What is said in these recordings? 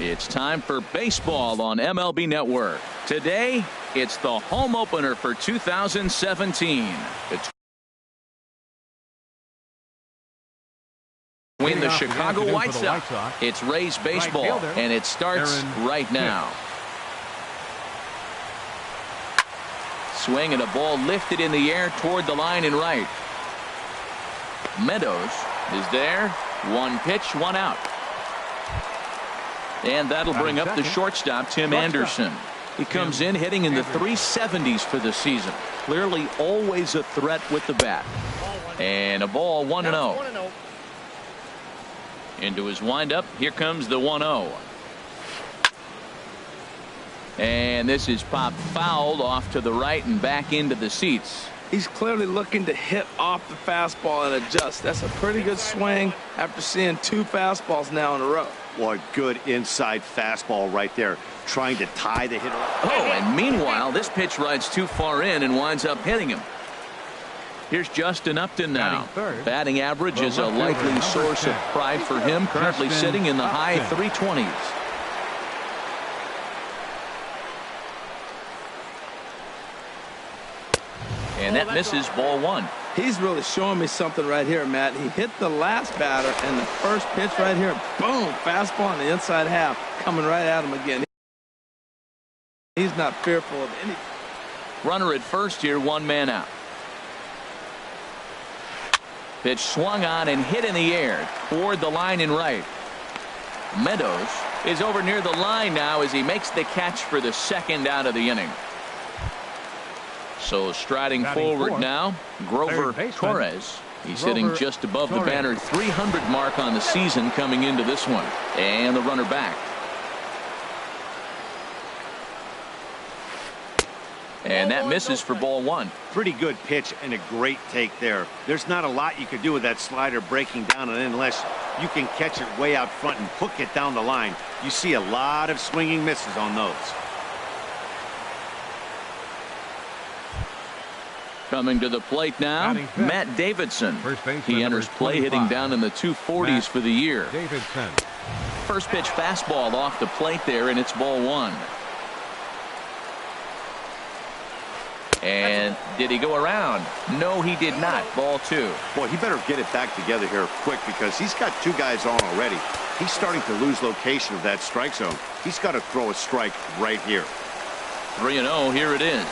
It's time for baseball on MLB Network. Today, it's the home opener for 2017. Between the Chicago White Sox, it's Rays baseball, and it starts right now. Swing and a ball lifted in the air toward the line and right. Meadows is there. One pitch, one out. And that'll bring up the shortstop, Tim Anderson. He comes in hitting in the 370s for the season. Clearly always a threat with the bat. And a ball 1-0. Into his windup. Here comes the 1-0. And this is popped fouled off to the right and back into the seats. He's clearly looking to hit off the fastball and adjust. That's a pretty good swing after seeing two fastballs now in a row. What good inside fastball right there, trying to tie the hitter. Oh, and meanwhile, this pitch rides too far in and winds up hitting him. Here's Justin Upton now. Batting average is a likely source of pride for him, currently sitting in the high 320s. And that misses, ball one. He's really showing me something right here, Matt. He hit the last batter, and the first pitch right here, boom, fastball on the inside half, coming right at him again. He's not fearful of any. Runner at first here, one man out. Pitch swung on and hit in the air toward the line and right. Meadows is over near the line now as he makes the catch for the second out of the inning. So striding forward now, Grover Torres. He's hitting just above the banner 300 mark on the season coming into this one. And the runner back. And that misses for ball one. Pretty good pitch and a great take there. There's not a lot you could do with that slider breaking down, and unless you can catch it way out front and hook it down the line, you see a lot of swinging misses on those. Coming to the plate now, Matt Davidson. He enters play hitting down in the 240s for the year. First pitch fastball off the plate there, and it's ball one. And did he go around? No, he did not. Ball two. Boy, he better get it back together here quick because he's got two guys on already. He's starting to lose location of that strike zone. He's got to throw a strike right here. 3-0, here it is.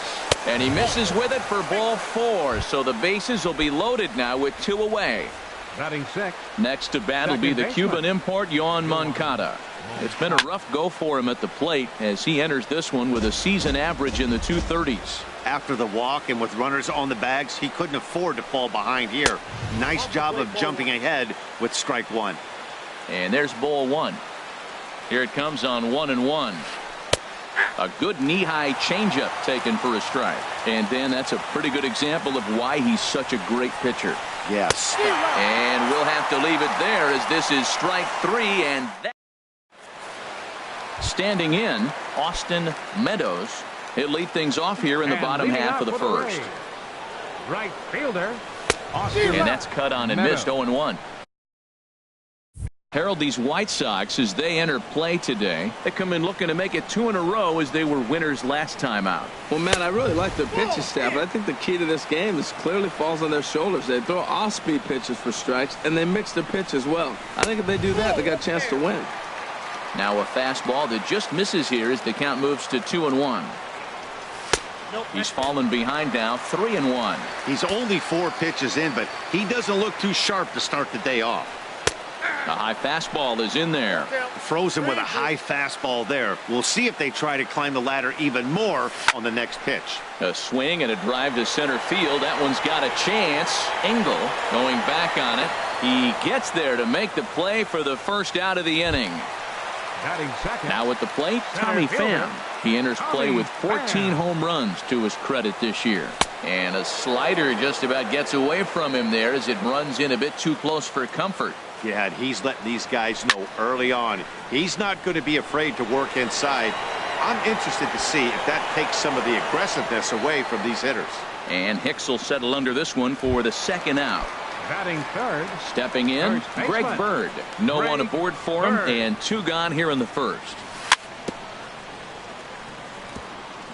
And he misses with it for ball four. So the bases will be loaded now with two away. Batting sixth. Next to bat will be the Cuban import, Yoan Moncada. It's been a rough go for him at the plate as he enters this one with a season average in the 230s. After the walk and with runners on the bags, he couldn't afford to fall behind here. Nice job of jumping ahead with strike one. And there's ball one. Here it comes on 1-1. A good knee-high changeup taken for a strike. And then that's a pretty good example of why he's such a great pitcher. Yes. And we'll have to leave it there as this is strike three. And that standing in, Austin Meadows. He'll lead things off here in the bottom half of the first. Right fielder. And that's cut on and missed. 0-1. Herald these White Sox as they enter play today. They come in looking to make it two in a row as they were winners last time out. Well, man, I really like their pitching staff, but I think the key to this game is clearly falls on their shoulders. They throw off-speed pitches for strikes, and they mix their pitch as well. I think if they do that, they got a chance to win. Now a fastball that just misses here as the count moves to 2-1. He's fallen behind now, 3-1. He's only 4 pitches in, but he doesn't look too sharp to start the day off. A high fastball is in there. Frozen with a high fastball there. We'll see if they try to climb the ladder even more on the next pitch. A swing and a drive to center field. That one's got a chance. Engel going back on it. He gets there to make the play for the first out of the inning. Now at the plate, Tommy Pham. He enters play with 14 home runs to his credit this year. And a slider just about gets away from him there as it runs in a bit too close for comfort. Yeah, he's letting these guys know early on he's not going to be afraid to work inside. I'm interested to see if that takes some of the aggressiveness away from these hitters. And Hicks will settle under this one for the second out. Batting third. Stepping in, Greg Bird. No one aboard for him, and 2 gone here in the first.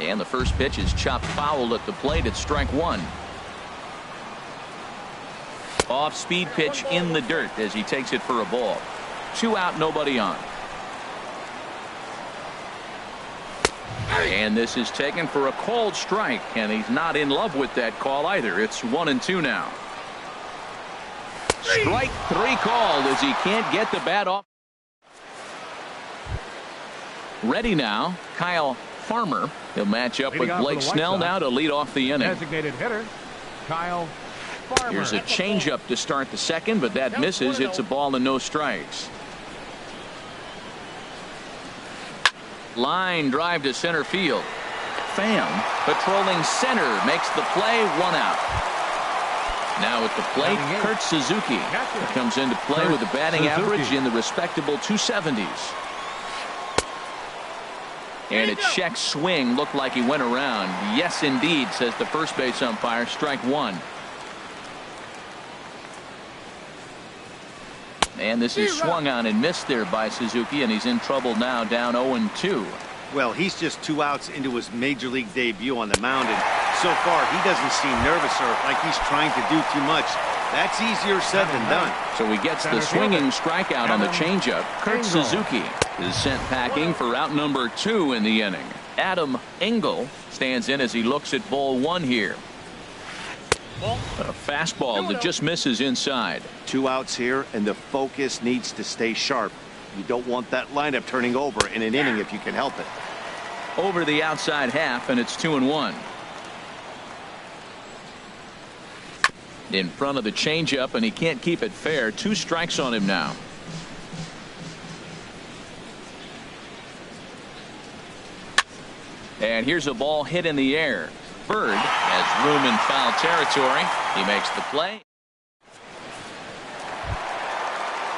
And the first pitch is chopped foul at the plate at strike one. Off-speed pitch in the dirt as he takes it for a ball. 2 out, nobody on. And this is taken for a called strike, and he's not in love with that call either. It's 1-2 now. Strike 3 called as he can't get the bat off. Ready now, Kyle Farmer. He'll match up with Blake Snell now to lead off the inning. Designated hitter, Kyle Farmer. Here's a changeup to start the second, but that misses. It's a ball and no strikes. Line drive to center field. Pham patrolling center makes the play, 1 out. Now at the plate, Kurt Suzuki comes into play with a batting average in the respectable 270s. And a check swing looked like he went around. Yes, indeed, says the first base umpire. Strike 1. And this is swung on and missed there by Suzuki, and he's in trouble now, down 0-2. Well, he's just 2 outs into his major league debut on the mound, and so far he doesn't seem nervous or like he's trying to do too much. That's easier said than done. So he gets the swinging strikeout on the changeup. Kurt Suzuki is sent packing for out number 2 in the inning. Adam Engel stands in as he looks at ball 1 here. A fastball that just misses inside. 2 outs here, and the focus needs to stay sharp. You don't want that lineup turning over in an inning if you can help it. Over the outside half, and it's 2-1. In front of the changeup, and he can't keep it fair. 2 strikes on him now. And here's a ball hit in the air. Bird has room in foul territory. He makes the play.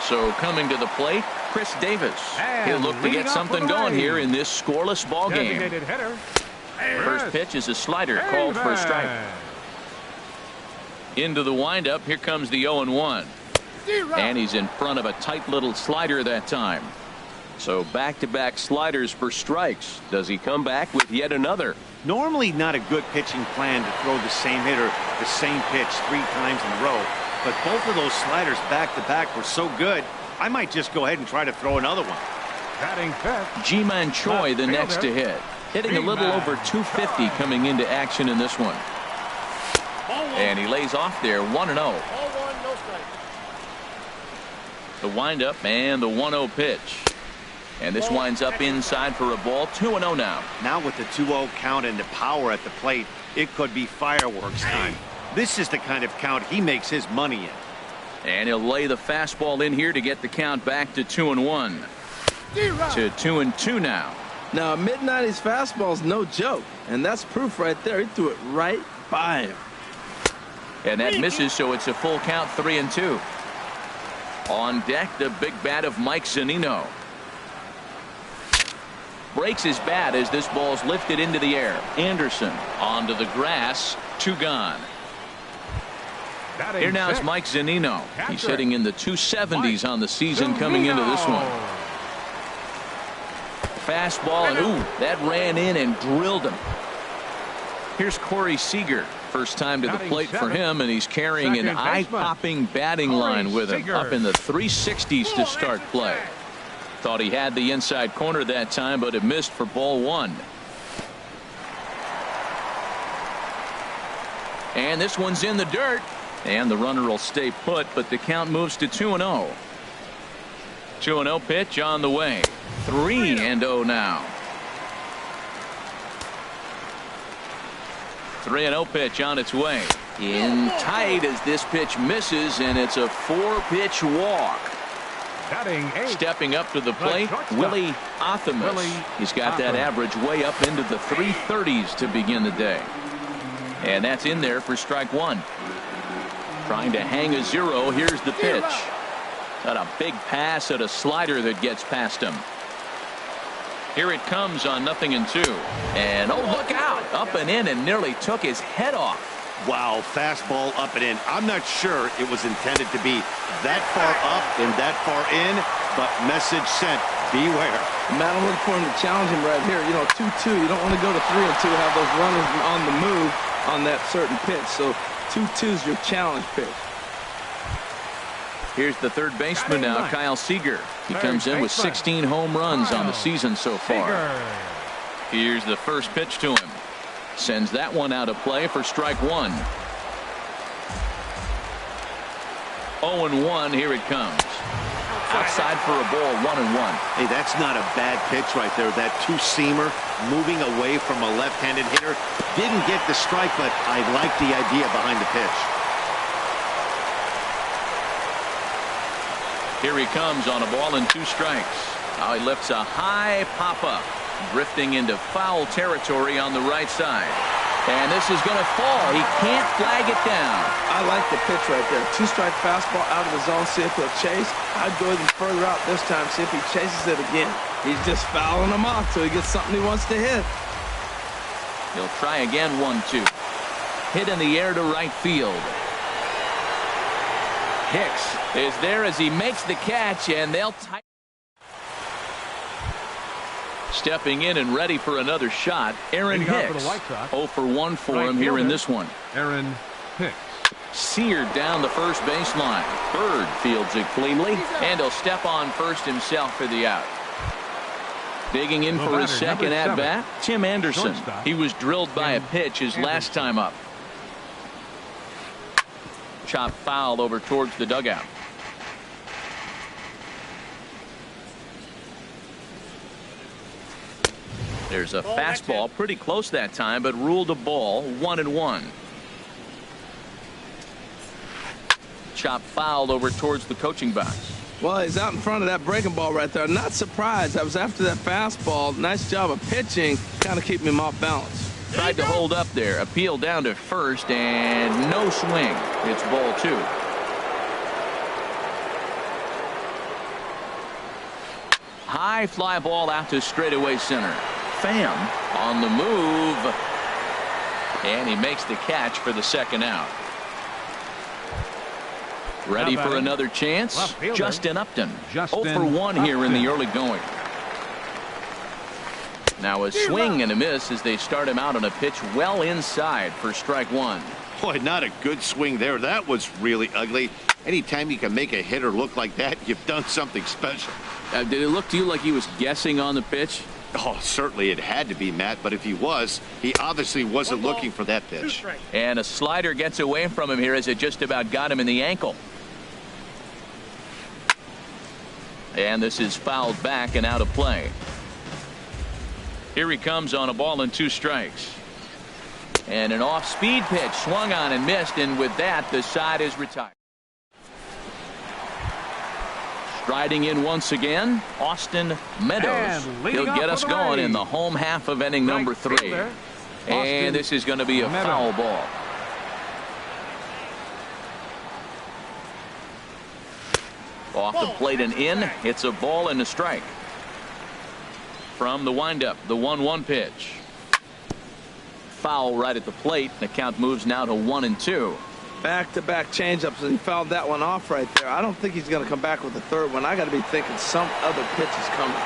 So coming to the plate, Chris Davis. He'll look to get something going here in this scoreless ball game. First pitch is a slider called for a strike. Into the windup. Here comes the 0-1. And he's in front of a tight little slider that time. So back-to-back sliders for strikes. Does he come back with yet another? Normally not a good pitching plan to throw the same hitter the same pitch 3 times in a row, but both of those sliders back-to-back were so good, I might just go ahead and try to throw another one. Ji-Man Choi the next to hit. Hitting a little over 250 coming into action in this one. And he lays off there, 1-0. The windup and the 1-0 pitch. And this winds up inside for a ball. 2-0 now. Now with the 2-0 count and the power at the plate, it could be fireworks time. This is the kind of count he makes his money in. And he'll lay the fastball in here to get the count back to 2-1. To 2-2 now. Now, a mid-90s fastball's no joke, and that's proof right there. He threw it right by him. And that misses, so it's a full count, 3-2. On deck, the big bat of Mike Zunino. Breaks his bat as this ball's lifted into the air. Anderson onto the grass. 2 gone. Here now is Mike Zunino. He's hitting in the 270s on the season coming into this one. Fastball, and ooh, that ran in and drilled him. Here's Corey Seager. First time to the plate for him, and he's carrying an eye-popping batting line with him. Up in the 360s to start play. Thought he had the inside corner that time, but it missed for ball 1. And this one's in the dirt. And the runner will stay put, but the count moves to 2-0. 2-0 pitch on the way. 3-0 now. 3-0 pitch on its way. In tight as this pitch misses, and it's a 4-pitch walk. Stepping up to the plate, Willie Athamas. He's got that average way up into the 330s to begin the day. And that's in there for strike 1. Trying to hang a 0. Here's the pitch. Got a big pass at a slider that gets past him. Here it comes on 0-2. And oh, look out. Up and in and nearly took his head off. Wow, fastball up and in. I'm not sure it was intended to be that far up and that far in, but message sent, beware. Matt, I'm looking for him to challenge him right here. You know, 2-2. You don't want to go to 3-2, have those runners on the move on that certain pitch. So 2-2 is your challenge pitch. Here's the third baseman now, Kyle Seager. He comes in with 16 home runs on the season so far. Here's the first pitch to him. Sends that one out of play for strike one. 0-1, here it comes. Outside for a ball, 1-1. Hey, that's not a bad pitch right there. That two-seamer moving away from a left-handed hitter. Didn't get the strike, but I like the idea behind the pitch. Here he comes on a ball and 2 strikes. Now he lifts a high pop-up, drifting into foul territory on the right side. And this is going to fall. He can't flag it down. I like the pitch right there. 2-strike fastball out of the zone. See if he'll chase. I'd go even further out this time. See if he chases it again. He's just fouling him off till he gets something he wants to hit. He'll try again. 1-2. Hit in the air to right field. Hicks is there as he makes the catch, and they'll tighten. Stepping in and ready for another shot, Aaron Hicks. 0 for 1 for him here in this one. Aaron Hicks. Seared down the first baseline. Bird fields it cleanly, and he'll step on first himself for the out. Digging in for his second at-bat, Tim Anderson. He was drilled by a pitch his last time up. Chop foul over towards the dugout. There's a fastball pretty close that time, but ruled a ball. 1-1. Chop fouled over towards the coaching box. Well, he's out in front of that breaking ball right there. Not surprised. I was after that fastball. Nice job of pitching, kind of keeping him off balance. Tried to hold up there. Appeal down to first, and no swing. It's ball 2. High fly ball out to straightaway center. Pham on the move, and he makes the catch for the second out. Ready for another chance. Justin Upton. 0 for 1 here in the early going. Now a swing and a miss as they start him out on a pitch well inside for strike 1. Boy, not a good swing there. That was really ugly. Anytime you can make a hitter look like that, you've done something special. Did it look to you like he was guessing on the pitch? Oh, certainly it had to be, Matt, but if he was, he obviously wasn't looking for that pitch. And a slider gets away from him here as it just about got him in the ankle. And this is fouled back and out of play. Here he comes on a ball and 2 strikes. And an off-speed pitch swung on and missed, and with that, the side is retired. Striding in once again, Austin Meadows. He'll get us going in the home half of inning number 3. And this is going to be a foul ball. Off the plate and in. It's a ball and a strike. From the windup, the 1-1 pitch. Foul right at the plate. The count moves now to 1-2. Back-to-back changeups, and he fouled that one off right there. I don't think he's going to come back with the third one. I got to be thinking some other pitch is coming.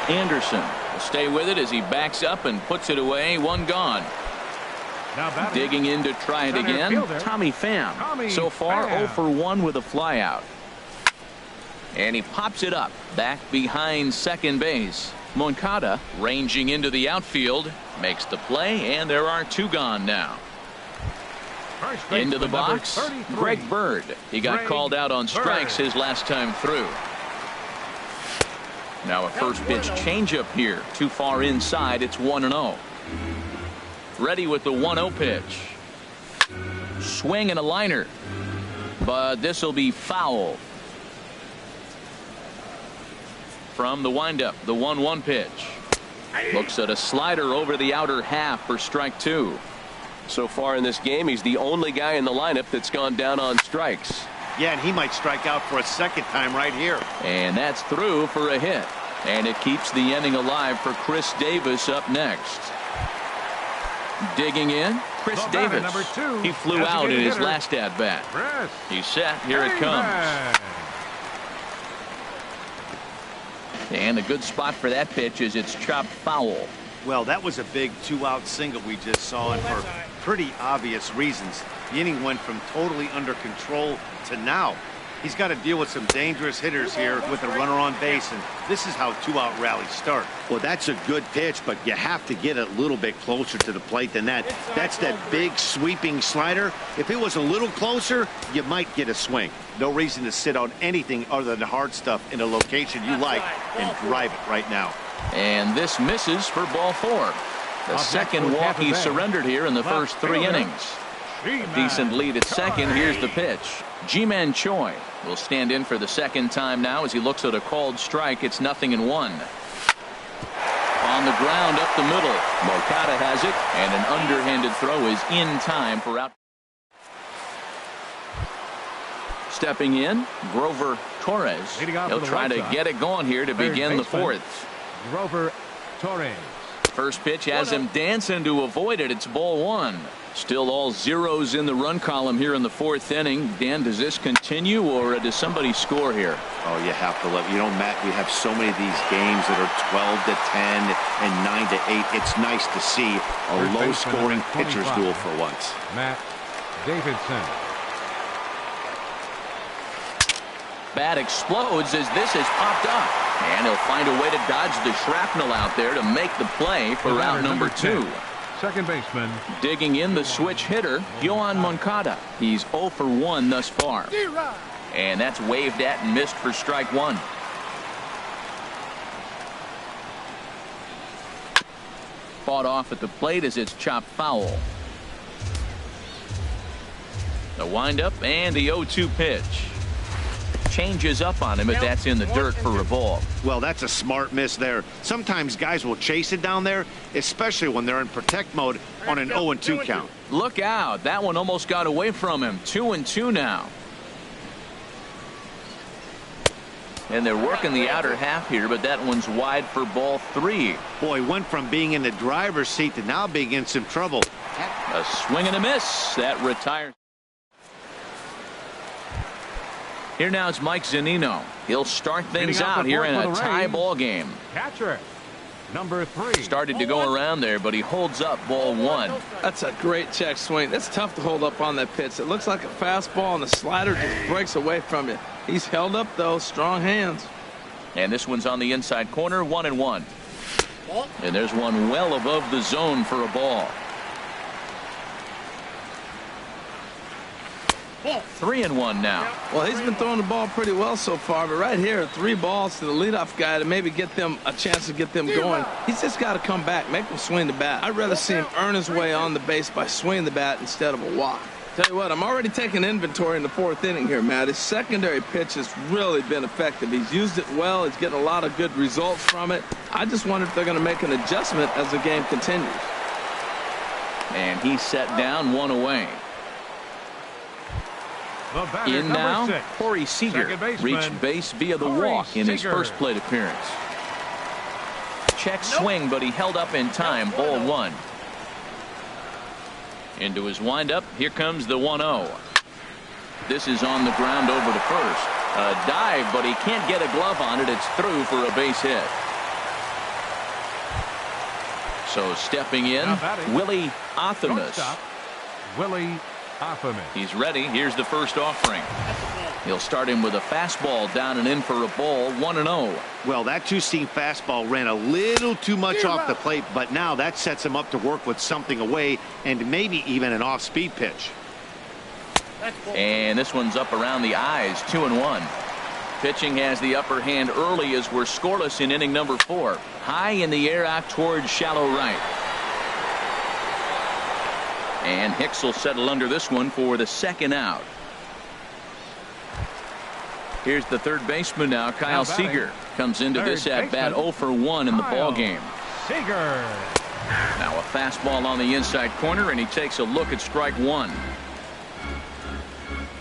Anderson will stay with it as he backs up and puts it away. 1 gone. Digging in to try it again. Tommy Pham. So far 0 for 1 with a flyout. And he pops it up back behind second base. Moncada ranging into the outfield makes the play, and there are 2 gone now. Into the box, Greg Bird. He got called out on strikes his last time through. Now a first pitch changeup here. Too far inside. It's 1-0. Ready with the 1-0 pitch. Swing and a liner. But this will be foul. From the windup, the 1-1 pitch. Looks at a slider over the outer half for strike 2. So far in this game, he's the only guy in the lineup that's gone down on strikes. Yeah, and he might strike out for a second time right here. And that's through for a hit. And it keeps the inning alive for Chris Davis up next. Digging in, Chris Davis. He flew out in his last at-bat. He's set. Here it comes. And a good spot for that pitch is it's chopped foul. Well, that was a big 2-out single we just saw, and for pretty obvious reasons. The inning went from totally under control to now. He's got to deal with some dangerous hitters here with a runner on base, and this is how 2-out rallies start. Well, that's a good pitch, but you have to get a little bit closer to the plate than that. That's that big sweeping slider. If it was a little closer, you might get a swing. No reason to sit on anything other than the hard stuff in a location you like and drive it right now. And this misses for ball 4. The second walk he surrendered here in the first 3 innings. A decent lead at second. Here's the pitch. Ji-Man Choi will stand in for the second time now as he looks at a called strike. It's 0-1. On the ground up the middle. Moncada has it, and an underhanded throw is in time for out. Stepping in, Grover Torres. He'll try to get it going here to begin the 4th. Grover Torres. First pitch has him dancing to avoid it. It's ball 1. Still all zeros in the run column here in the 4th inning. Dan, does this continue, or does somebody score here? Oh, you have to let, you know, Matt, we have so many of these games that are 12-10 and 9-8. It's nice to see a low-scoring pitcher's duel for once. Matt Davidson. Bat explodes as this has popped up, and he'll find a way to dodge the shrapnel out there to make the play for out number 2. Second baseman. Digging in the switch hitter, Yohan Moncada. He's 0 for 1 thus far. And that's waved at and missed for strike 1. Fought off at the plate as it's chopped foul. The windup and the 0-2 pitch. Changes up on him, but that's in the dirt for a ball. Well, that's a smart miss there. Sometimes guys will chase it down there, especially when they're in protect mode on an 0-2 count. Look out. That one almost got away from him. 2-2 now. And they're working the outer half here, but that one's wide for ball 3. Boy, went from being in the driver's seat to now being in some trouble. A swing and a miss. That retires. Here now is Mike Zunino. He'll start things out here in a tie ball game. Catcher, number 3. Started to go around there, but he holds up ball 1. That's a great check swing. That's tough to hold up on that pitch. It looks like a fastball, and the slider just breaks away from you. He's held up, though. Strong hands. And this one's on the inside corner, 1-1. And there's one well above the zone for a ball. 3-1 now. Well, he's been throwing the ball pretty well so far, but right here, 3 balls to the leadoff guy to maybe get them a chance to get them going. He's just got to come back, make them swing the bat. I'd rather see him earn his way on the base by swinging the bat instead of a walk. Tell you what, I'm already taking inventory in the 4th inning here, Matt. His secondary pitch has really been effective. He's used it well. He's getting a lot of good results from it. I just wonder if they're going to make an adjustment as the game continues. And he's set down, 1 away. In now, Corey Seager reached base via the walk in his first plate appearance. Check swing, but he held up in time. Ball 1. Into his windup. Here comes the 1-0. This is on the ground over to first. A dive, but he can't get a glove on it. It's through for a base hit. So stepping in, Willie Athamas. Willie Athamas. He's ready. Here's the first offering. He'll start him with a fastball down and in for a ball, 1-0. Well, that two-seam fastball ran a little too much off the plate, but now that sets him up to work with something away and maybe even an off-speed pitch. And this one's up around the eyes, 2-1. Pitching has the upper hand early as we're scoreless in inning number 4. High in the air out towards shallow right. And Hicks will settle under this one for the second out. Here's the third baseman now, Kyle Seager. Comes into this at-bat 0 for 1 in the ball game. Seager. Now a fastball on the inside corner, and he takes a look at strike 1.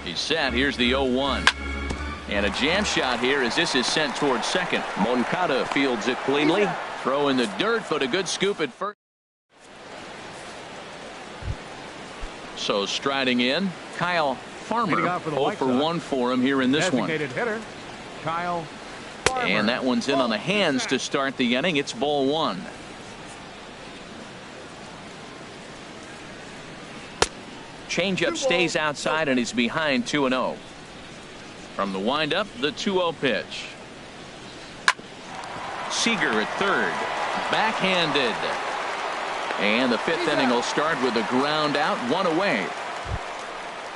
He's set. Here's the 0-1. And a jam shot here as this is sent towards second. Moncada fields it cleanly. Throw in the dirt, but a good scoop at first. So striding in, Kyle Farmer. 0 for 1 for him here in this one. Hitter, Kyle Farmer. And that one's in on the hands to start the inning. It's ball one. Changeup stays outside and he's behind 2-0. From the windup, the 2-0 pitch. Seager at third. Backhanded. And the fifth inning will start with a ground out, one away.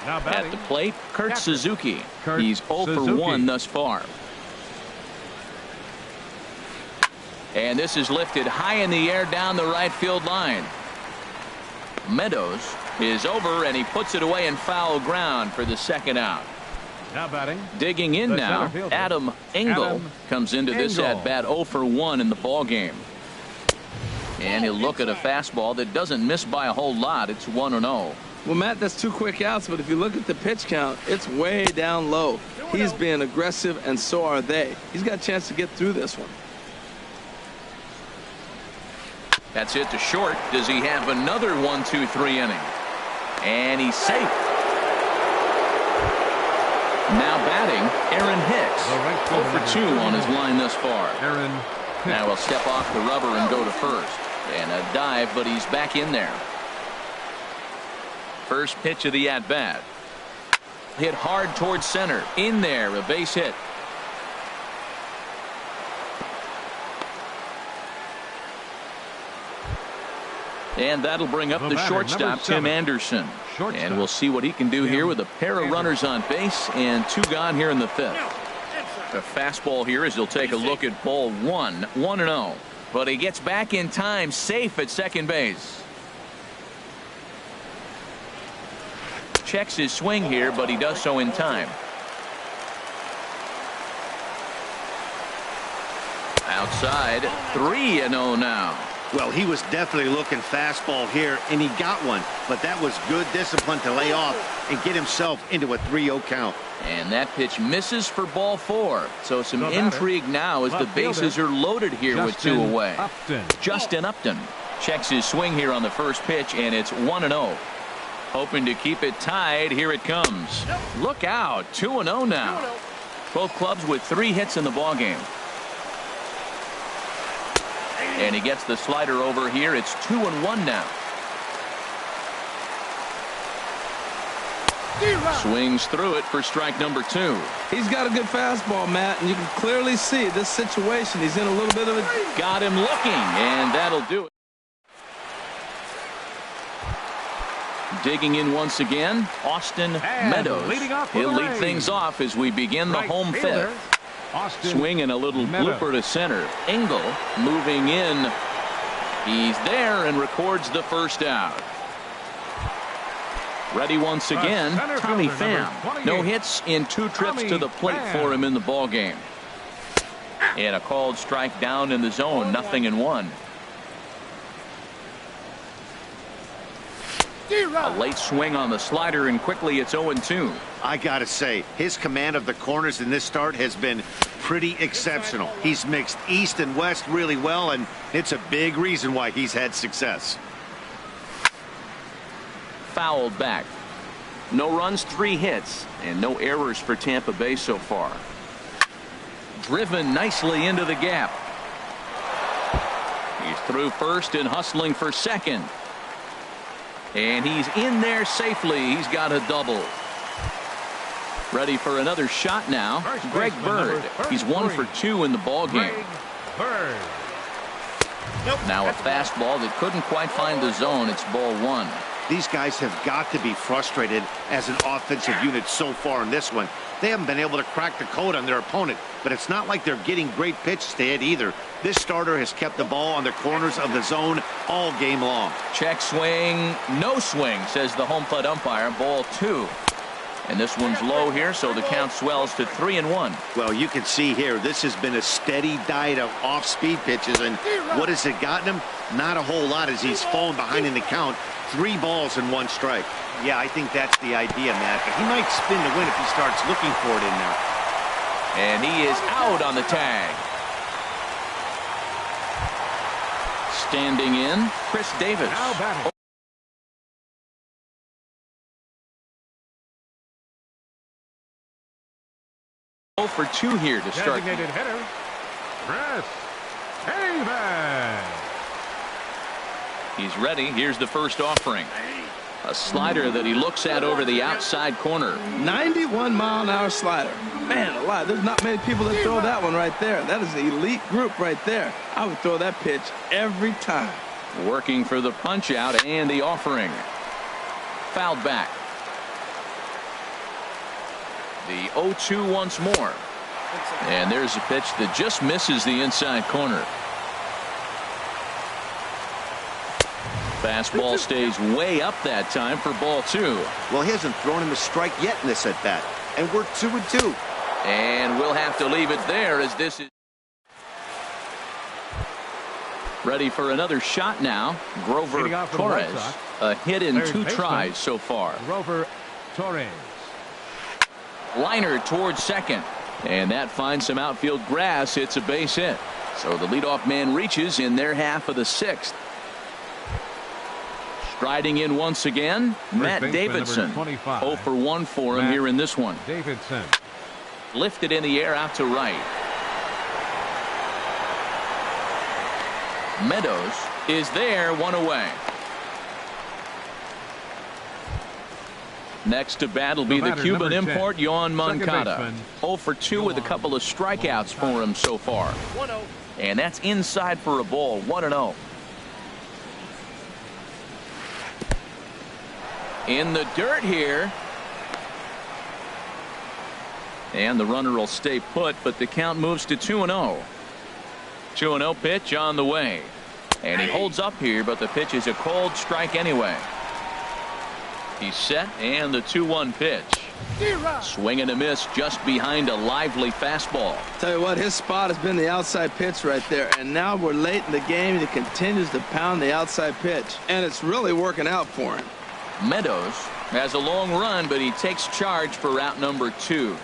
At the plate, Kurt Suzuki. He's 0 for 1 thus far. And this is lifted high in the air down the right field line. Meadows is over and he puts it away in foul ground for the second out. Now batting. Digging in now, Adam Engel comes into this at bat 0 for 1 in the ball game. And he'll look at a fastball that doesn't miss by a whole lot. It's 1-0. Well, Matt, that's 2 quick outs, but if you look at the pitch count, it's way down low. He's being aggressive, and so are they. He's got a chance to get through this one. That's it to short. Does he have another 1-2-3 inning? And he's safe. Now batting, Aaron Hicks. 0 for 2 on his line thus far. Now he'll step off the rubber and go to first. And a dive, but he's back in there. First pitch of the at-bat. Hit hard towards center. In there, a base hit. And that'll bring up the shortstop, Tim Anderson. And we'll see what he can do here with a pair of runners on base and 2 gone here in the 5th. The fastball here as he'll take a look at ball 1, 1-0. But he gets back in time, safe at second base. Checks his swing here, but he does so in time. Outside, 3-0 now. Well, he was definitely looking fastball here, and he got one. But that was good discipline to lay off and get himself into a 3-0 count. And that pitch misses for ball 4. So some intrigue now as the bases are loaded here with 2 away. Justin Upton checks his swing here on the first pitch, and it's 1-0. Hoping to keep it tied. Here it comes. Look out. 2-0 now. Both clubs with 3 hits in the ballgame. And he gets the slider over here. It's 2-1 now. Swings through it for strike number 2. He's got a good fastball, Matt, and you can clearly see this situation. He's in a little bit of a... Got him looking, and that'll do it. Digging in once again, Austin Meadows. He'll lead things off as we begin the home 5th. Swinging a little blooper to center. Engel moving in. He's there and records the first out. Ready once again, Tommy Pham. No hits in 2 trips to the plate for him in the ball game. And a called strike down in the zone, 0-1. A late swing on the slider, and quickly it's 0-2. I gotta say, his command of the corners in this start has been pretty exceptional. He's mixed east and west really well, and it's a big reason why he's had success. Fouled back. No runs, 3 hits, and no errors for Tampa Bay so far. Driven nicely into the gap. He's through first and hustling for second. And he's in there safely. He's got a double. Ready for another shot now. Greg Bird. He's 1 for 2 in the ball game. Now a fastball that couldn't quite find the zone. It's ball 1. These guys have got to be frustrated as an offensive unit so far in this one. They haven't been able to crack the code on their opponent, but it's not like they're getting great pitches to hit either. This starter has kept the ball on the corners of the zone all game long. Check swing, no swing, says the home plate umpire. Ball 2. And this one's low here, so the count swells to 3-1. Well, you can see here, this has been a steady diet of off-speed pitches, and what has it gotten him? Not a whole lot as he's fallen behind in the count. 3 balls and 1 strike. Yeah, I think that's the idea, Matt. But he might spin the win if he starts looking for it in there. And he is out on the tag. Standing in, Chris Davis. Now batting. For 2 here to start. Designated hitter, Chris Davis. He's ready. Here's the first offering. A slider that he looks at over the outside corner. 91-mile-an-hour slider. Man alive, there's not many people that throw that one right there. That is an elite group right there. I would throw that pitch every time. Working for the punch out and the offering. Fouled back. The 0-2 once more. And there's a pitch that just misses the inside corner. Fastball stays way up that time for ball 2. Well, he hasn't thrown him a strike yet in this at bat. And we're 2-2. And we'll have to leave it there as this is ready for another shot now. Grover Torres. A hit in 2 tries so far. Grover Torres. Liner towards second. And that finds some outfield grass. It's a base hit. So the leadoff man reaches in their half of the 6th. Striding in once again, Matt Davidson. 0 for 1 for him here in this one. Davidson. Lifted in the air out to right. Meadows is there, 1 away. Next to bat will be the Cuban import, Yoan Moncada. 0 for 2 with a couple of strikeouts for him so far. And that's inside for a ball, 1-0. In the dirt here. And the runner will stay put, but the count moves to 2-0. 2-0 pitch on the way. And he holds up here, but the pitch is a cold strike anyway. He's set, and the 2-1 pitch. Swing and a miss just behind a lively fastball. Tell you what, his spot has been the outside pitch right there. And now we're late in the game, and he continues to pound the outside pitch. And it's really working out for him. Meadows has a long run, but he takes charge for route number 2.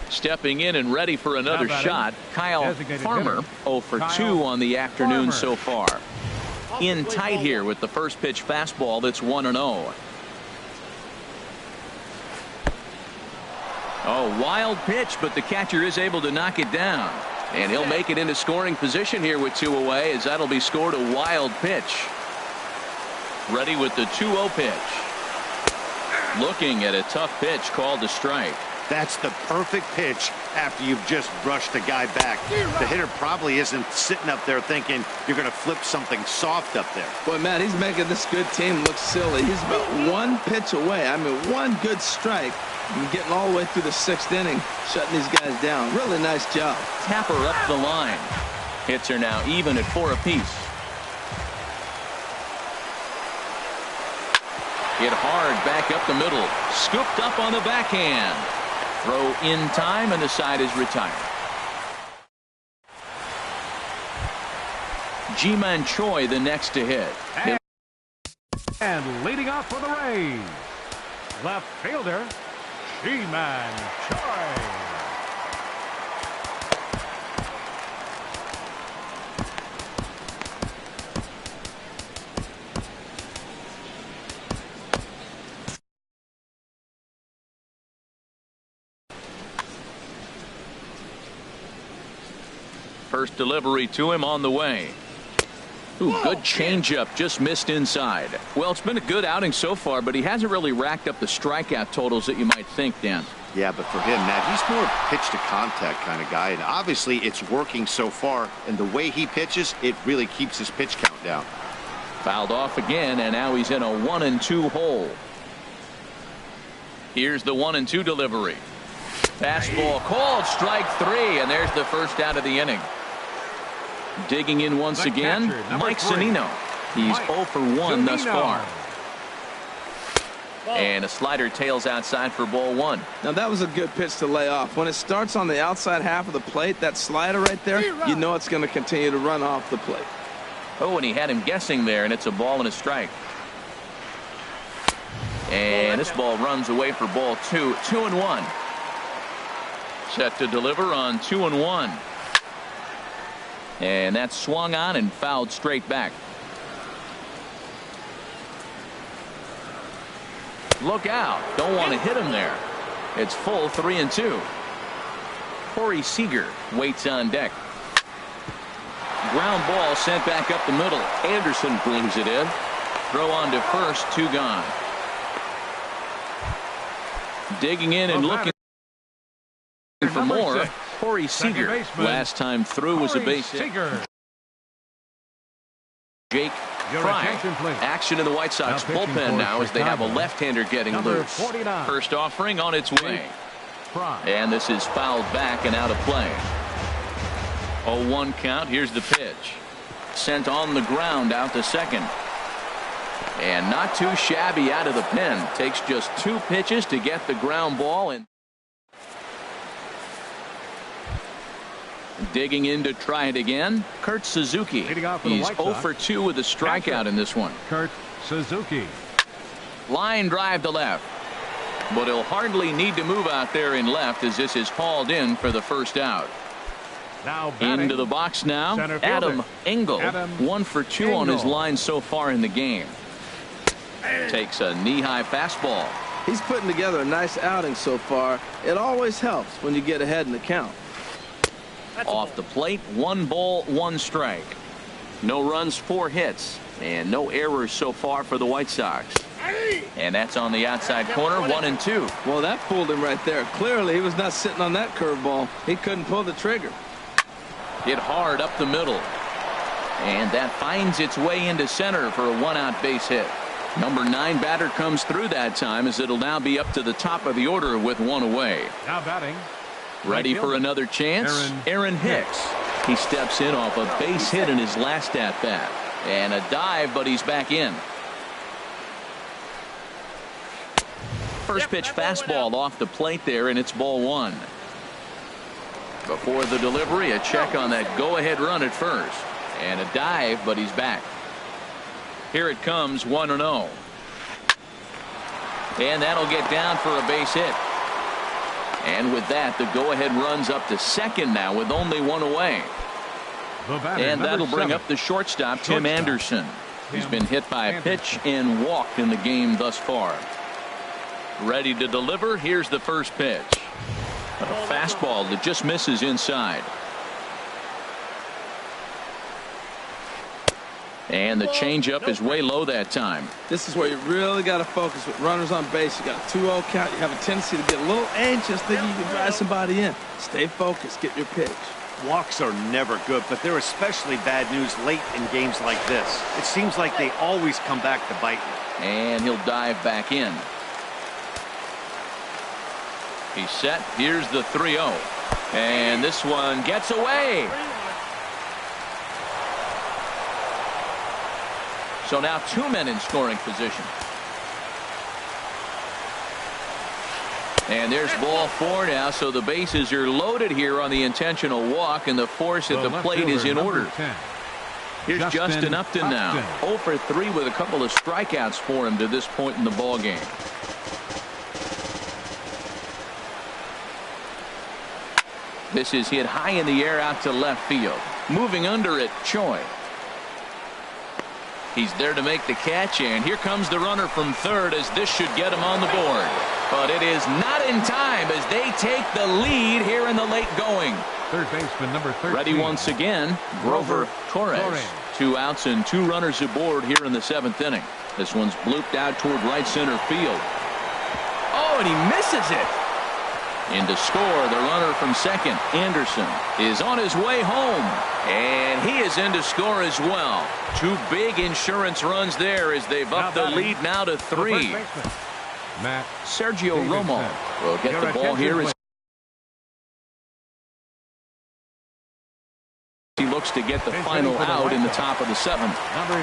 Stepping in and ready for another shot, Kyle Farmer. 0 for 2 on the afternoon so far. In tight here with the first pitch fastball that's 1-0. Oh, wild pitch, but the catcher is able to knock it down. And he'll make it into scoring position here with 2 away, as that'll be scored a wild pitch. Ready with the 2-0 pitch. Looking at a tough pitch called a strike. That's the perfect pitch after you've just brushed the guy back. The hitter probably isn't sitting up there thinking you're going to flip something soft up there. Boy, Matt, he's making this good team look silly. He's about 1 pitch away. I mean, 1 good strike and getting all the way through the 6th inning, shutting these guys down. Really nice job. Tapper up the line. Hits are now even at 4 apiece. Hit hard back up the middle. Scooped up on the backhand. Throw in time, and the side is retired. Ji-Man Choi the next to hit. And leading off for the Rays, left fielder, Ji-Man Choi. First delivery to him on the way. Ooh, good changeup, just missed inside. Well, it's been a good outing so far, but he hasn't really racked up the strikeout totals that you might think, Dan. Yeah, but for him, Matt, he's more pitch to contact kind of guy, and obviously it's working so far, and the way he pitches, it really keeps his pitch count down. Fouled off again, and now he's in a 1-2 hole. Here's the 1-2 delivery. Fastball called, strike 3, and there's the first out of the inning. Digging in once again, Mike Zunino. He's 0 for 1 thus far. And a slider tails outside for ball 1. Now that was a good pitch to lay off. When it starts on the outside half of the plate, that slider right there, you know it's going to continue to run off the plate. Oh, and he had him guessing there, and it's a ball and a strike. And this ball runs away for ball 2. 2-1. Set to deliver on 2-1. And that's swung on and fouled straight back. Look out. Don't want to hit him there. It's full 3-2. Corey Seager waits on deck. Ground ball sent back up the middle. Anderson brings it in. Throw on to first, 2 gone. Digging in and looking for more. Corey Seager. Last time through was a base hit. Jake Fry. Action in the White Sox bullpen now as they have a left-hander getting loose. 49. First offering on its way. And this is fouled back and out of play. 0-1 count. Here's the pitch. Sent on the ground out to second. And not too shabby out of the pen. Takes just 2 pitches to get the ground ball. And digging in to try it again. Kurt Suzuki. He's 0 for 2 with a strikeout in this one. Kurt Suzuki. Line drive to left. But he'll hardly need to move out there in left as this is hauled in for the first out. Now into the box now. Adam Engel. 1 for 2 on his line so far in the game. Takes a knee-high fastball. He's putting together a nice outing so far. It always helps when you get ahead in the count. Off the plate, 1 ball, 1 strike. No runs, 4 hits, and no errors so far for the White Sox. And that's on the outside corner, 1-2. Well, that fooled him right there. Clearly, he was not sitting on that curveball. He couldn't pull the trigger. Hit hard up the middle. And that finds its way into center for a 1-out base hit. Number 9 batter comes through that time as it'll now be up to the top of the order with 1 away. Now batting. Ready for another chance? Aaron Hicks. He steps in off a base hit in his last at-bat. And a dive, but he's back in. First pitch fastball off the plate there, and it's ball 1. Before the delivery, a check on that go-ahead run at first. And a dive, but he's back. Here it comes, 1-0. And that'll get down for a base hit. And with that, the go-ahead runs up to second now with only 1 away. And that'll bring up the shortstop, Tim Anderson. He's been hit by a pitch and walked in the game thus far. Ready to deliver. Here's the first pitch. A fastball that just misses inside. And the changeup is way low that time. This is where you really got to focus with runners on base. You got a 2-0 count. You have a tendency to get a little anxious thinking you can drive somebody in. Stay focused. Get your pitch. Walks are never good, but they're especially bad news late in games like this. It seems like they always come back to bite you. And he'll dive back in. He's set. Here's the 3-0. And this one gets away. So now 2 men in scoring position. And there's ball 4 now, so the bases are loaded here on the intentional walk, and the force at the plate is in order. Here's Justin Upton now. 0 for 3 with a couple of strikeouts for him to this point in the ball game. This is hit high in the air out to left field. Moving under it, Choi. He's there to make the catch, and here comes the runner from third as this should get him on the board. But it is not in time as they take the lead here in the late going. Third baseman number 13. Ready once again, Grover Torres. 2 outs and 2 runners aboard here in the 7th inning. This one's blooped out toward right center field. Oh, and he misses it. In to score, the runner from second, Anderson, is on his way home. And he is in to score as well. 2 big insurance runs there as they've upped the lead now to 3. Sergio Romo will get the ball here as he looks to get the final out in the top of the 7th.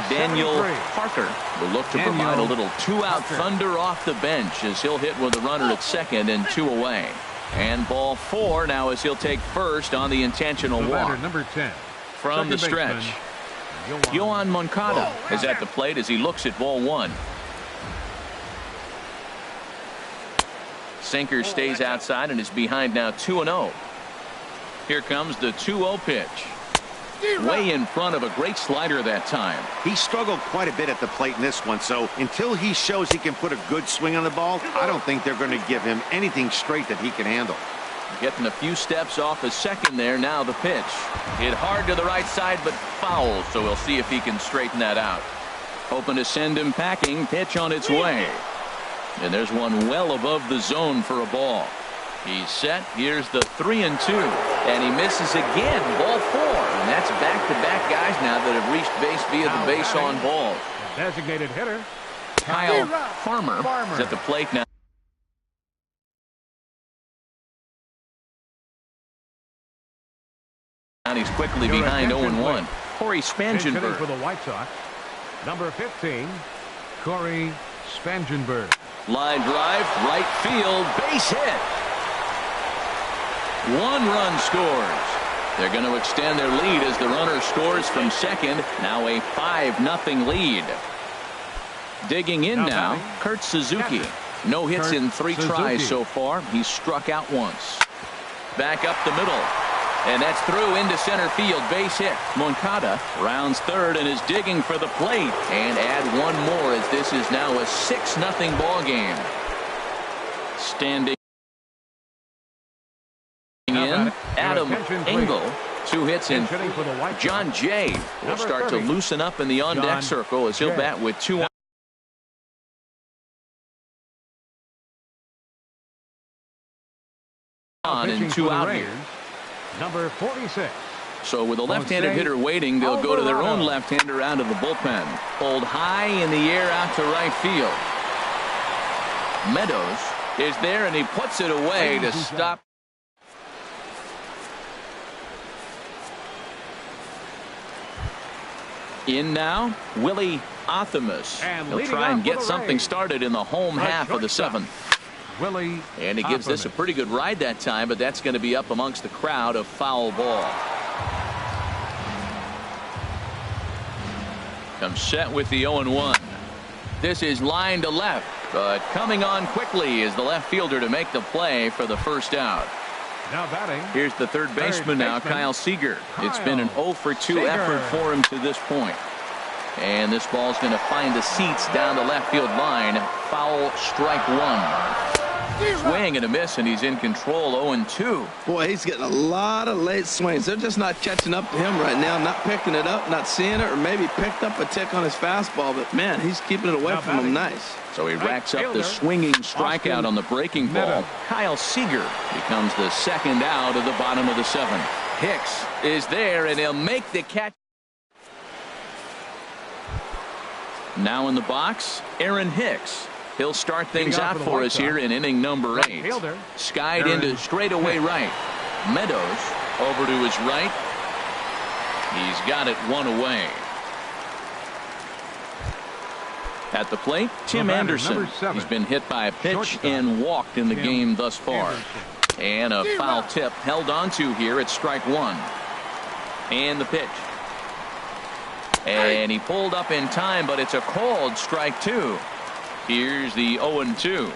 Daniel Parker will look to provide a little 2-out thunder off the bench as he'll hit with a runner at second and 2 away. And ball 4 now as he'll take first on the intentional walk. Number 10. From the stretch, Yohan Moncada is at the plate as he looks at ball 1. Sinker stays outside and is behind now 2-0. Here comes the 2-0 pitch. Way in front of a great slider that time. He struggled quite a bit at the plate in this one, so until he shows he can put a good swing on the ball, I don't think they're going to give him anything straight that he can handle. Getting a few steps off his second there. Now the pitch. Hit hard to the right side, but foul, so we'll see if he can straighten that out. Hoping to send him packing. Pitch on its way. And there's one well above the zone for a ball. He's set. Here's the 3-2. And he misses again. Ball 4. And that's back-to-back guys now that have reached base via the base on balls. Designated hitter, Kyle Farmer is at the plate now. And he's quickly behind 0-1. Corey Spangenberg for the White Sox. Number 15, Corey Spangenberg. Line drive, right field, base hit. 1 run scores. They're going to extend their lead as the runner scores from second. Now a 5-0 lead. Digging in now, Kurt Suzuki. No hits in 3 tries so far. He's struck out once. Back up the middle. And that's through into center field. Base hit. Moncada rounds third and is digging for the plate. And add 1 more as this is now a 6-0 ball game. Standing in, Adam Engel. 2 hits in. John Jay will start to loosen up in the on-deck circle as he'll bat with 2 on and 2 out here. Number 46. So with a left-handed hitter waiting, they'll go to their own left-hander out of the bullpen. Pulled high in the air out to right field. Meadows is there and he puts it away to stop. In now, Willie Athamas. He'll try and get something started in the home half of the 7th. And he gives this a pretty good ride that time, but that's going to be up amongst the crowd of foul ball. Comes set with the 0-1. This is line to left, but coming on quickly is the left fielder to make the play for the first out. Now batting. Here's the third baseman now, Kyle Seager. It's been an 0-for-2 effort for him to this point. And this ball's going to find the seats down the left field line. Foul, strike 1. Swing and a miss, and he's in control. 0-2. Boy, he's getting a lot of late swings. They're just not catching up to him right now, not picking it up, not seeing it, or maybe picked up a tick on his fastball. But, man, he's keeping it away from him nice. So he racks up the swinging strikeout on the breaking ball. Kyle Seager becomes the second out of the bottom of the 7th. Hicks is there, and he'll make the catch. Now in the box, Aaron Hicks. He'll start things out for us here in inning number 8. Skied into straightaway right. Meadows over to his right. He's got it 1 away. At the plate, Tim Anderson. He's been hit by a pitch and walked in the game thus far. And a foul tip held onto here at strike 1. And the pitch. And he pulled up in time, but it's a called strike 2. Here's the 0-2.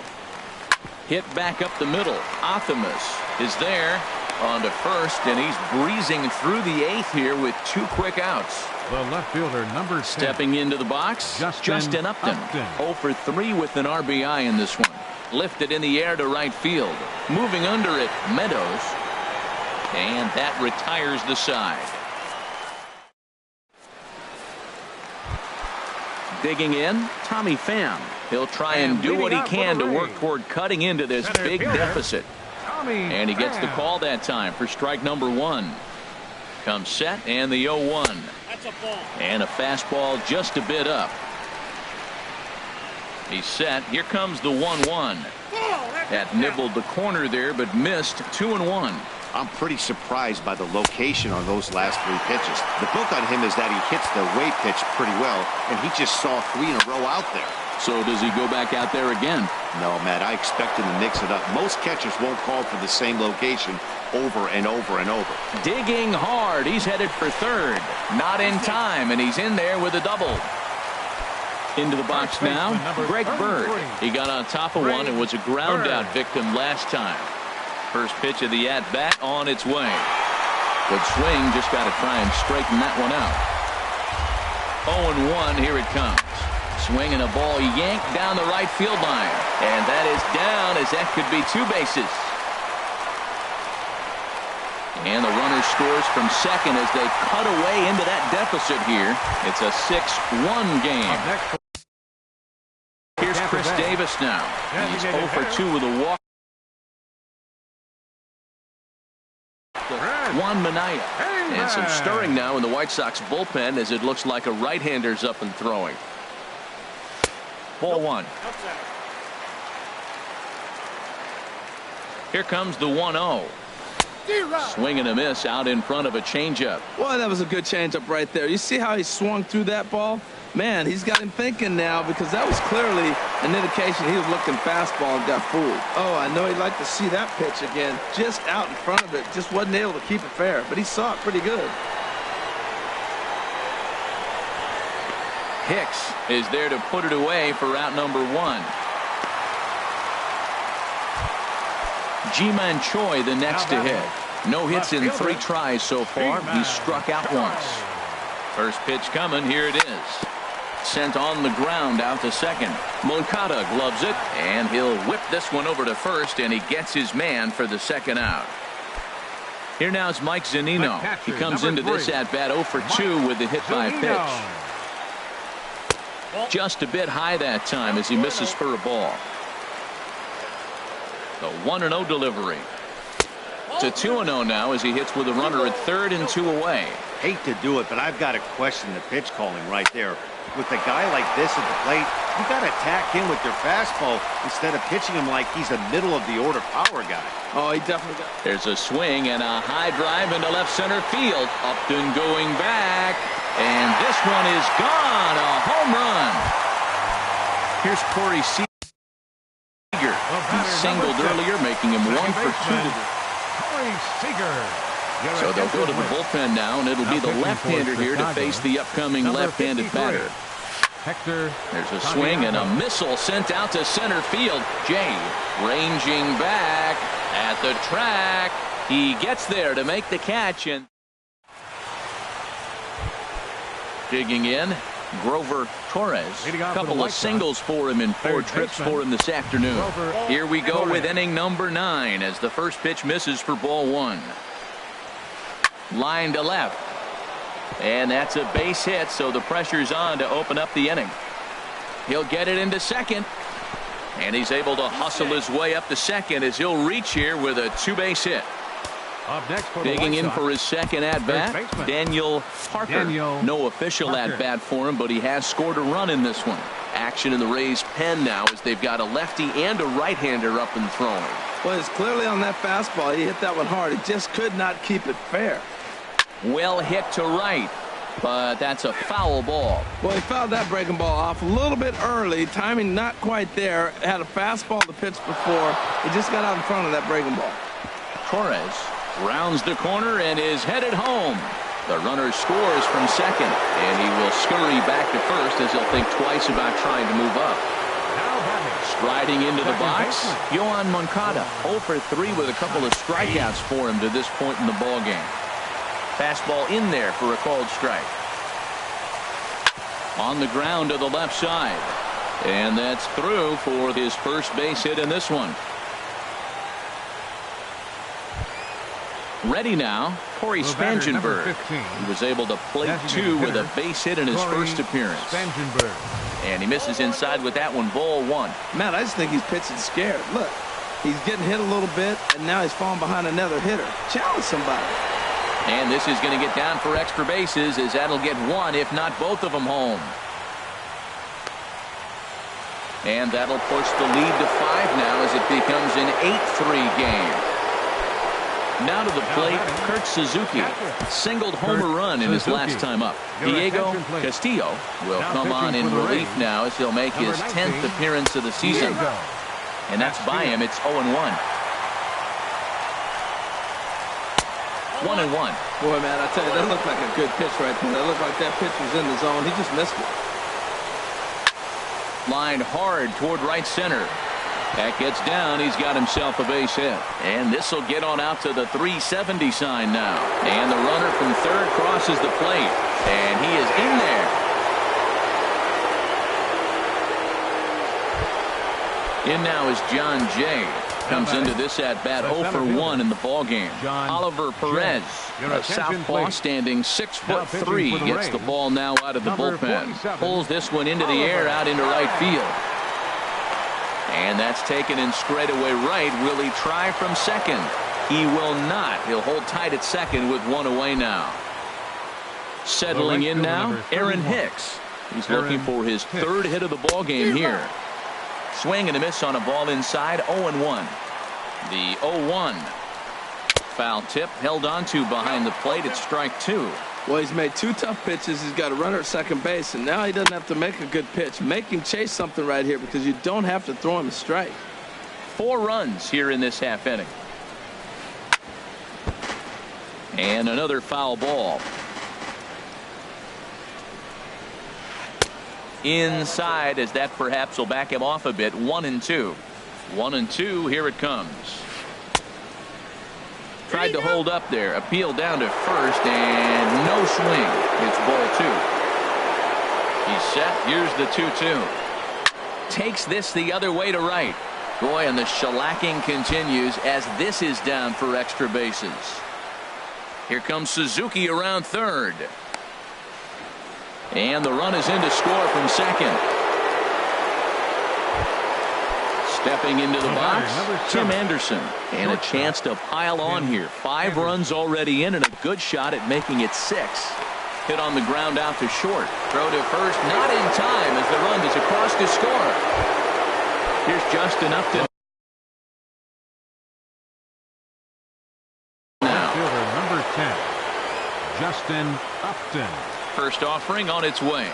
Hit back up the middle. Athamas is there on to first, and he's breezing through the 8th here with 2 quick outs. The left fielder, number 10. Stepping into the box, Justin Upton. 0-for-3 with an RBI in this one. Lifted in the air to right field. Moving under it, Meadows. And that retires the side. Digging in, Tommy Pham. He'll try and do what he can to work toward cutting into this big deficit. And he gets the call that time for strike number 1. Comes set and the 0-1. And a fastball just a bit up. He's set. Here comes the 1-1. That nibbled the corner there, but missed. 2-1. I'm pretty surprised by the location on those last 3 pitches. The book on him is that he hits the way pitch pretty well, and he just saw 3 in a row out there. So does he go back out there again? No, Matt, I expect him to mix it up. Most catchers won't call for the same location over and over and over. Digging hard. He's headed for third. Not in time, and he's in there with a double. Into the box now, Greg Bird. He got on top of one and was a ground out victim last time. First pitch of the at-bat on its way. Good swing, just got to try and straighten that one out. 0-1, here it comes. Swing and a ball yanked down the right field line. And that is down as that could be 2 bases. And the runner scores from second as they cut away into that deficit here. It's a 6-1 game. Here's Chris Davis now. He's 0 for 2 with a walk. Juan Minaya. And some stirring now in the White Sox bullpen as it looks like a right-hander's up and throwing. Ball one. Here comes the 1-0. Swing and a miss out in front of a changeup. Boy, that was a good changeup right there. You see how he swung through that ball? Man, he's got him thinking now because that was clearly an indication he was looking fastball and got fooled. Oh, I know he'd like to see that pitch again. Just out in front of it. Just wasn't able to keep it fair, but he saw it pretty good. Hicks is there to put it away for out number 1. Ji-Man Choi the next to hit. No hits in 3 tries so far. He struck out once. First pitch coming. Here it is. Sent on the ground out to second. Moncada gloves it, and he'll whip this one over to first, and he gets his man for the second out. Here now is Mike Zunino. He comes into this at bat 0 for 2 with the hit by pitch. Just a bit high that time as he misses for a ball. The 1-0 delivery. To 2-0 now as he hits with a runner at third and 2 away. Hate to do it, but I've got to question the pitch calling right there. With a guy like this at the plate, you got to attack him with your fastball instead of pitching him like he's a middle of the order power guy. Oh, he definitely got. There's a swing and a high drive into left center field. Upton going back, and this one is gone. A home run. Here's Corey Seager. He singled earlier, making him 1 for 2. So they'll go to the bullpen now, and it'll be the left-hander here to face the upcoming left-handed batter. There's a swing and a missile sent out to center field. Jay ranging back at the track. He gets there to make the catch, and digging in, Grover Torres. A couple of singles for him in 4 trips for him this afternoon. Here we go with inning number 9 as the first pitch misses for ball 1. Line to left. And that's a base hit, so the pressure's on to open up the inning. He'll get it into second. And he's able to hustle his way up to second as he'll reach here with a 2-base hit. Digging in for his second at-bat, Daniel Parker. No official at-bat for him, but he has scored a run in this one. Action in the Rays' pen now as they've got a lefty and a right-hander up and throwing. Well, it's clearly on that fastball. He hit that one hard. He just could not keep it fair. Well hit to right, but that's a foul ball. Well, he fouled that breaking ball off a little bit early. Timing not quite there. Had a fastball to pitch before. He just got out in front of that breaking ball. Torres rounds the corner and is headed home. The runner scores from second, and he will scurry back to first as he'll think twice about trying to move up. Striding into the box, Yohan Moncada 0 for 3 with a couple of strikeouts for him to this point in the ball game. Fastball in there for a called strike. On the ground to the left side, and that's through for his first base hit in this one. Ready now, Corey Spangenberg. He was able to plate 2 with a base hit in his first appearance. And he misses inside with that one, ball 1. Matt, I just think he's pitching scared. Look, he's getting hit a little bit, and now he's falling behind another hitter. Challenge somebody. And this is going to get down for extra bases as that'll get 1, if not both of them home. And that'll push the lead to 5 now as it becomes an 8-3 game. Now to the plate, Kurt Suzuki. Singled homer run in his last time up. Diego Castillo will come on in relief now as he'll make his 10th appearance of the season. And that's by him. It's 0-1. 1-1. Boy, man, I tell you, that looked like a good pitch right there. That looked like that pitch was in the zone. He just missed it. Lined hard toward right center. That gets down. He's got himself a base hit. And this will get on out to the 370 sign now. And the runner from third crosses the plate. And he is in there. In now is John Jay. comes into this at bat 0 for 1 in the ball game. Oliver Perez, a southpaw standing 6'3", gets the ball now out of the bullpen. Pulls this one into the air out into right field. And that's taken in straightaway right. Will he try from second? He will not. He'll hold tight at second with one away now. Settling in now, Aaron Hicks. He's looking for his third hit of the ball game here. Swing and a miss on a ball inside, 0-1. The 0-1. Foul tip held onto behind the plate at strike 2. Well, he's made 2 tough pitches. He's got a runner at second base, and now he doesn't have to make a good pitch. Make him chase something right here because you don't have to throw him a strike. 4 runs here in this half inning. And another foul ball. Inside, as that perhaps will back him off a bit. 1-2. 1-2. Here it comes. Tried to hold up there. Appeal down to first, and no swing. It's ball 2. He's set. Here's the 2-2. Takes this the other way to right. Boy, and the shellacking continues as this is down for extra bases. Here comes Suzuki around third. And the run is in to score from second. Stepping into the box, Tim Anderson. And a chance to pile on here. 5 runs already in and a good shot at making it 6. Hit on the ground out to short. Throw to first, not in time as the run is across to score. Here's just enough to... Number 10, Justin Upton. First offering on its way.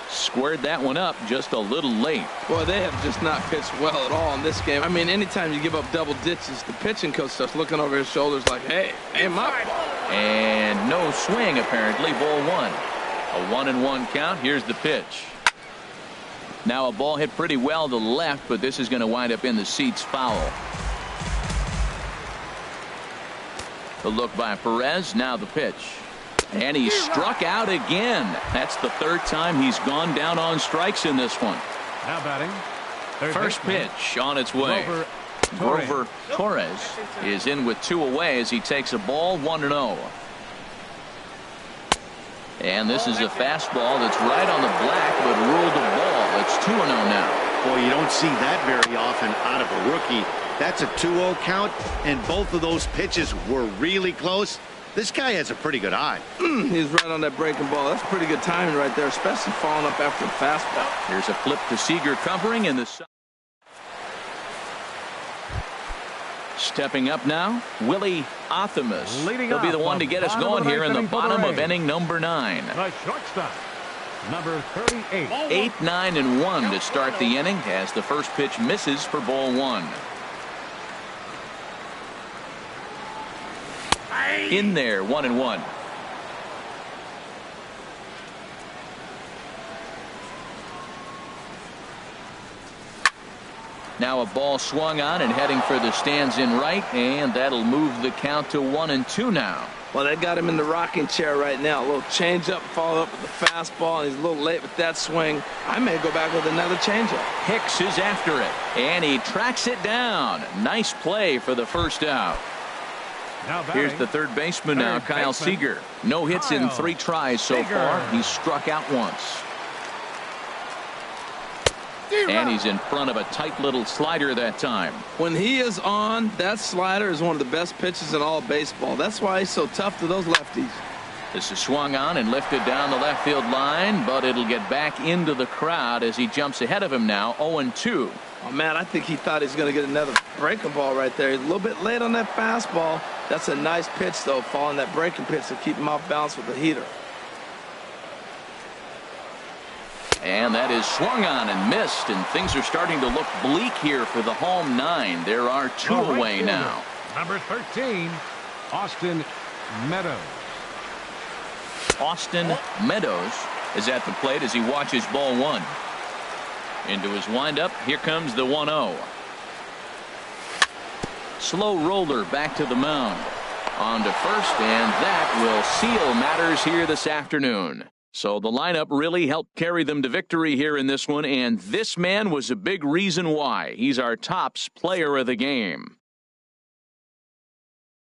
Squared that one up just a little late. Boy, they have just not pitched well at all in this game. I mean, anytime you give up double ditches, the pitching coach starts looking over his shoulders like, hey, aim up. And no swing, apparently. Ball 1. A 1-1 count. Here's the pitch. Now a ball hit pretty well to the left, but this is going to wind up in the seats foul. The look by Perez. Now the pitch. And he struck out again. That's the 3rd time he's gone down on strikes in this one. Now batting. First pitch on its way. Grover Torres is in with 2 away as he takes a ball 1-0. And this is a fastball that's right on the black but ruled a ball. It's 2-0 now. Boy, you don't see that very often out of a rookie. That's a 2-0 count, and both of those pitches were really close. This guy has a pretty good eye. He's right on that breaking ball. That's pretty good timing right there, especially falling up after a fastball. Here's a flip to Seager covering in the... Stepping up now, Willie Athamas. He'll be the one to get us going here in the bottom of inning number 9. The shortstop, number 38. 8-9-1 to start the inning as the first pitch misses for ball 1. In there, 1-1. Now a ball swung on and heading for the stands in right, and that'll move the count to 1-2 now. Well, they got him in the rocking chair right now. A little change up, follow up with the fastball, and he's a little late with that swing. I may go back with another changeup. Hicks is after it, and he tracks it down. Nice play for the first out. Here's the third baseman now, Kyle Seager. No hits in 3 tries so far. He's struck out once. And he's in front of a tight little slider that time. When he is on, that slider is one of the best pitches in all of baseball. That's why he's so tough to those lefties. This is swung on and lifted down the left field line, but it'll get back into the crowd as he jumps ahead of him now, 0-2. Oh, man, I think he thought he was going to get another breaking ball right there. He's a little bit late on that fastball. That's a nice pitch, though, following that breaking pitch to keep him off balance with the heater. And that is swung on and missed, and things are starting to look bleak here for the home 9. There are 2 away now. Number 13, Austin Meadows. Austin Meadows is at the plate as he watches ball 1. Into his windup, here comes the 1-0. Slow roller back to the mound. On to first, and that will seal matters here this afternoon. So the lineup really helped carry them to victory here in this one, and this man was a big reason why. He's our tops player of the game.